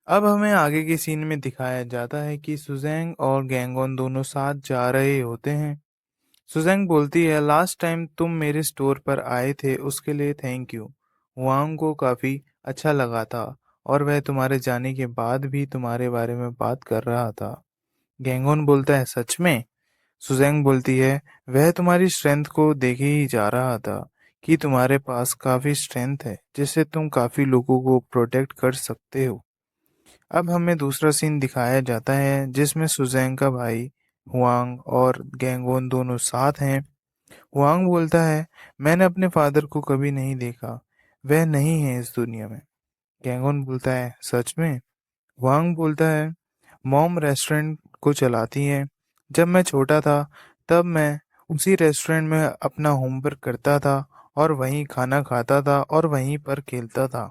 अब हमें आगे के सीन में दिखाया जाता है कि सुजैंग और गैंगॉन दोनों साथ जा रहे होते हैं। सुजैंग बोलती है, लास्ट टाइम तुम मेरे स्टोर पर आए थे उसके लिए थैंक यू। हुआंग को काफ़ी अच्छा लगा था और वह तुम्हारे जाने के बाद भी तुम्हारे बारे में बात कर रहा था। गैंगॉन बोलता है, सच में? सुजैंग बोलती है, वह तुम्हारी स्ट्रेंथ को देखे ही जा रहा था कि तुम्हारे पास काफ़ी स्ट्रेंथ है जिससे तुम काफ़ी लोगों को प्रोटेक्ट कर सकते हो। अब हमें दूसरा सीन दिखाया जाता है जिसमें सुजैंग का भाई हुआंग और गैंगोन दोनों साथ हैं। हुआंग बोलता है, मैंने अपने फादर को कभी नहीं देखा, वह नहीं है इस दुनिया में। गैंगोन बोलता है, सच में? हुआंग बोलता है, मॉम रेस्टोरेंट को चलाती है। जब मैं छोटा था तब मैं उसी रेस्टोरेंट में अपना होमवर्क करता था और वहीं खाना खाता था और वहीं पर खेलता था।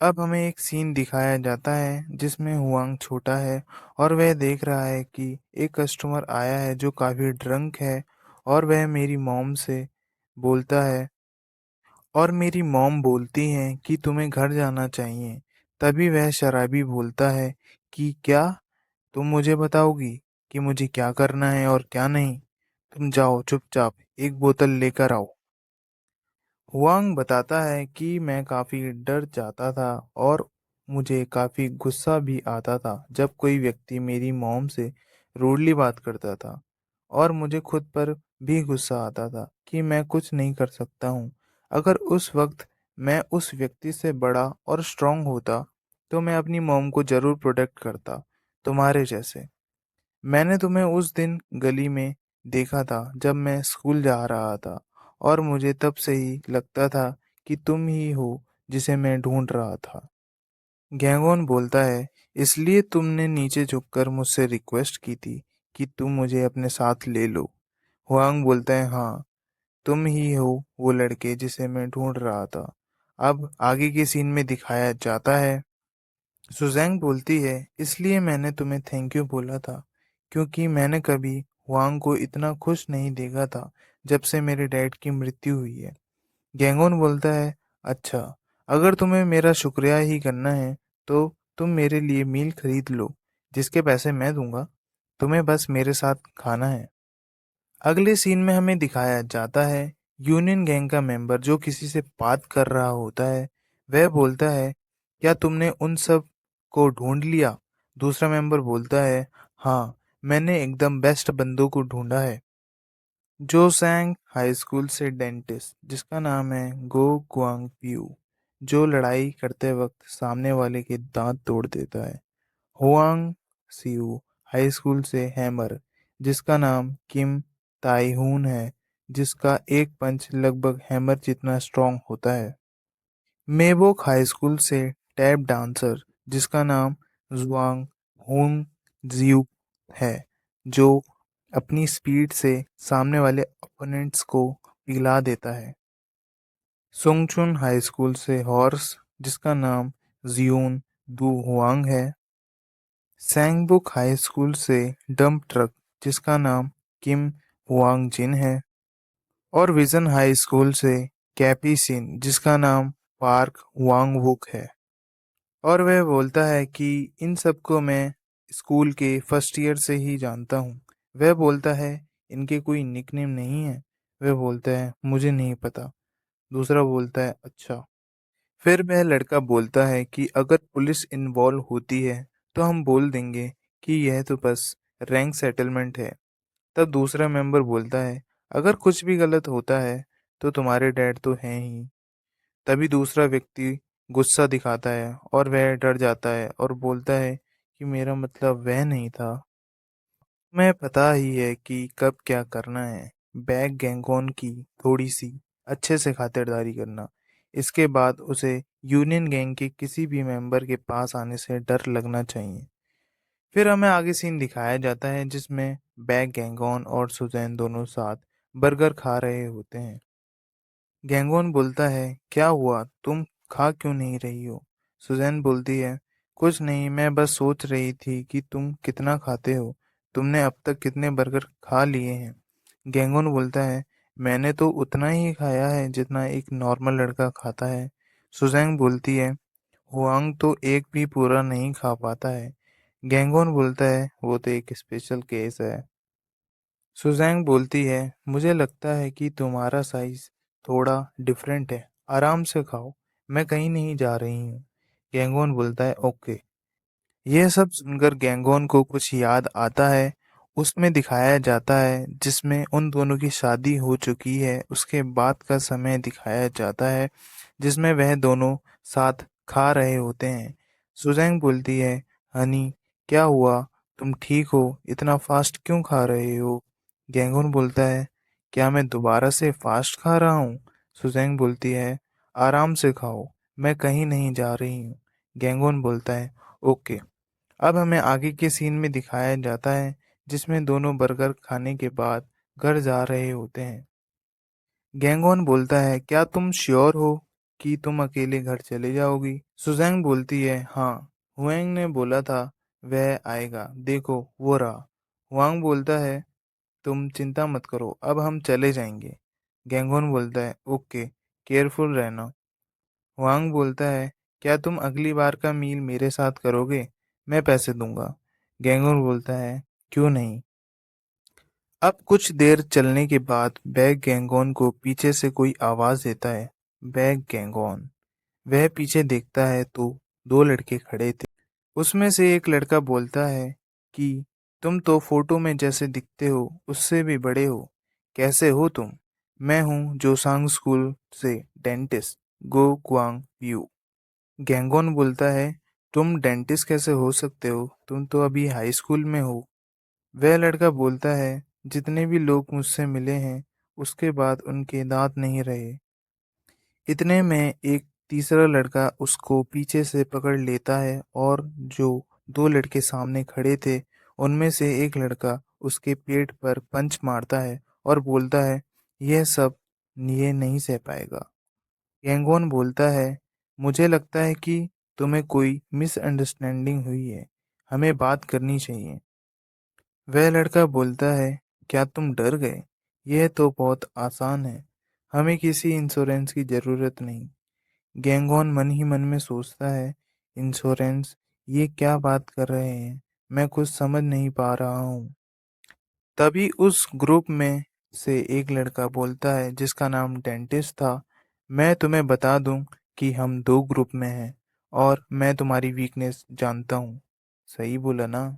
अब हमें एक सीन दिखाया जाता है जिसमें हुआंग छोटा है और वह देख रहा है कि एक कस्टमर आया है जो काफ़ी ड्रंक है और वह मेरी मॉम से बोलता है और मेरी मॉम बोलती हैं कि तुम्हें घर जाना चाहिए। तभी वह शराबी बोलता है कि क्या तुम मुझे बताओगी कि मुझे क्या करना है और क्या नहीं? तुम जाओ चुपचाप एक बोतल लेकर आओ। हुआंग बताता है कि मैं काफ़ी डर जाता था और मुझे काफ़ी गुस्सा भी आता था जब कोई व्यक्ति मेरी मॉम से रूडली बात करता था और मुझे खुद पर भी गुस्सा आता था कि मैं कुछ नहीं कर सकता हूँ। अगर उस वक्त मैं उस व्यक्ति से बड़ा और स्ट्रांग होता तो मैं अपनी मॉम को ज़रूर प्रोटेक्ट करता, तुम्हारे जैसे। मैंने तुम्हें उस दिन गली में देखा था जब मैं स्कूल जा रहा था और मुझे तब से ही लगता था कि तुम ही हो जिसे मैं ढूंढ रहा था। गैंगोन बोलता है, इसलिए तुमने नीचे झुककर मुझसे रिक्वेस्ट की थी कि तुम मुझे अपने साथ ले लो। हुआंग बोलता है, हाँ, तुम ही हो वो लड़के जिसे मैं ढूंढ रहा था। अब आगे के सीन में दिखाया जाता है, सुजैंग बोलती है, इसलिए मैंने तुम्हें थैंक यू बोला था क्योंकि मैंने कभी हुआंग को इतना खुश नहीं देखा था जब से मेरे डैड की मृत्यु हुई है। गैंगोन बोलता है, अच्छा, अगर तुम्हें मेरा शुक्रिया ही करना है तो तुम मेरे लिए मील खरीद लो, जिसके पैसे मैं दूंगा। तुम्हें बस मेरे साथ खाना है। अगले सीन में हमें दिखाया जाता है यूनियन गैंग का मेंबर जो किसी से बात कर रहा होता है। वह बोलता है, क्या तुमने उन सब को ढूंढ लिया? दूसरा मेंबर बोलता है, हाँ, मैंने एकदम बेस्ट बंदों को ढूंढा है। जो सैंग हाई स्कूल से डेंटिस्ट जिसका नाम है गो गुआंग प्यू, जो लड़ाई करते वक्त सामने वाले के दांत तोड़ देता है। हुआंग सिऊ हाई स्कूल से हैमर जिसका नाम किम ताइहून है, जिसका एक पंच लगभग हैमर जितना स्ट्रॉन्ग होता है। मेबोक हाई स्कूल से टैप डांसर जिसका नाम जुआंग हुन जियू है, जो अपनी स्पीड से सामने वाले ओपोनेंट्स को पिघला देता है। सुंगचुन हाई स्कूल से हॉर्स जिसका नाम जियून दू हुआंग है। सैंगबुक हाई स्कूल से डंप ट्रक जिसका नाम किम हुआंग जिन है। और विजन हाई स्कूल से कैपी सिन जिसका नाम पार्क हुआंग वुक है। और वह बोलता है कि इन सबको मैं स्कूल के फर्स्ट ईयर से ही जानता हूँ। वह बोलता है, इनके कोई निकनेम नहीं है? वह बोलता है, मुझे नहीं पता। दूसरा बोलता है, अच्छा। फिर वह लड़का बोलता है कि अगर पुलिस इन्वॉल्व होती है तो हम बोल देंगे कि यह तो बस रैंक सेटलमेंट है। तब दूसरा मेंबर बोलता है, अगर कुछ भी गलत होता है तो तुम्हारे डैड तो हैं ही। तभी दूसरा व्यक्ति गुस्सा दिखाता है और वह डर जाता है और बोलता है कि मेरा मतलब वह नहीं था। मैं पता ही है कि कब क्या करना है। बैक गैंगॉन की थोड़ी सी अच्छे से खातिरदारी करना। इसके बाद उसे यूनियन गैंग के किसी भी मेंबर के पास आने से डर लगना चाहिए। फिर हमें आगे सीन दिखाया जाता है जिसमें बैक गैंगॉन और सुजैन दोनों साथ बर्गर खा रहे होते हैं। गैंगोन बोलता है, क्या हुआ, तुम खा क्यों नहीं रही हो? सुजैन बोलती है, कुछ नहीं, मैं बस सोच रही थी कि तुम कितना खाते हो। तुमने अब तक कितने बर्गर खा लिए हैं? गैंगोन बोलता है, मैंने तो उतना ही खाया है जितना एक नॉर्मल लड़का खाता है। सुजैन बोलती है, हुआंग तो एक भी पूरा नहीं खा पाता है। गैंगोन बोलता है वो तो एक स्पेशल केस है। सुजैंग बोलती है मुझे लगता है कि तुम्हारा साइज थोड़ा डिफरेंट है। आराम से खाओ, मैं कहीं नहीं जा रही हूँ। गैंगोन बोलता है ओके। यह सब सुनकर गैंगोन को कुछ याद आता है। उसमें दिखाया जाता है जिसमें उन दोनों की शादी हो चुकी है, उसके बाद का समय दिखाया जाता है जिसमें वह दोनों साथ खा रहे होते हैं। सुजैंग बोलती है हनी, क्या हुआ? तुम ठीक हो? इतना फास्ट क्यों खा रहे हो? गैंगोन बोलता है क्या मैं दोबारा से फास्ट खा रहा हूँ? सुजैंग बोलती है आराम से खाओ, मैं कहीं नहीं जा रही हूँ। गैंगोन बोलता है ओके। अब हमें आगे के सीन में दिखाया जाता है जिसमें दोनों बर्गर खाने के बाद घर जा रहे होते हैं। गैंगोन बोलता है क्या तुम श्योर हो कि तुम अकेले घर चले जाओगी? सुजैंग बोलती है हाँ, हुएंग ने बोला था वह आएगा, देखो वो रहा। हुआंग बोलता है तुम चिंता मत करो, अब हम चले जाएंगे। गैंगोन बोलता है ओके, केयरफुल रहना। हुआंग बोलता है क्या तुम अगली बार का मील मेरे साथ करोगे? मैं पैसे दूंगा। गैंगोन बोलता है क्यों नहीं। अब कुछ देर चलने के बाद बैग गैंगोन को पीछे से कोई आवाज देता है। बैग गैंगोन वह पीछे देखता है तो दो लड़के खड़े थे। उसमें से एक लड़का बोलता है कि तुम तो फोटो में जैसे दिखते हो उससे भी बड़े हो। कैसे हो तुम? मैं हूँ जोसांग स्कूल से डेंटिस्ट गो क्वांग यू। गैंगोन बोलता है तुम डेंटिस्ट कैसे हो सकते हो, तुम तो अभी हाई स्कूल में हो। वह लड़का बोलता है जितने भी लोग मुझसे मिले हैं उसके बाद उनके दांत नहीं रहे। इतने में एक तीसरा लड़का उसको पीछे से पकड़ लेता है और जो दो लड़के सामने खड़े थे उनमें से एक लड़का उसके पेट पर पंच मारता है और बोलता है यह सब ये नहीं सह पाएगा। गैंगोन बोलता है मुझे लगता है कि तुम्हें कोई मिसअंडरस्टैंडिंग हुई है, हमें बात करनी चाहिए। वह लड़का बोलता है क्या तुम डर गए? यह तो बहुत आसान है, हमें किसी इंश्योरेंस की ज़रूरत नहीं। गैंगोन मन ही मन में सोचता है इंश्योरेंस, ये क्या बात कर रहे हैं, मैं कुछ समझ नहीं पा रहा हूँ। तभी उस ग्रुप में से एक लड़का बोलता है जिसका नाम डेंटिस्ट था, मैं तुम्हें बता दूं कि हम दो ग्रुप में हैं और मैं तुम्हारी वीकनेस जानता हूँ। सही बोला ना?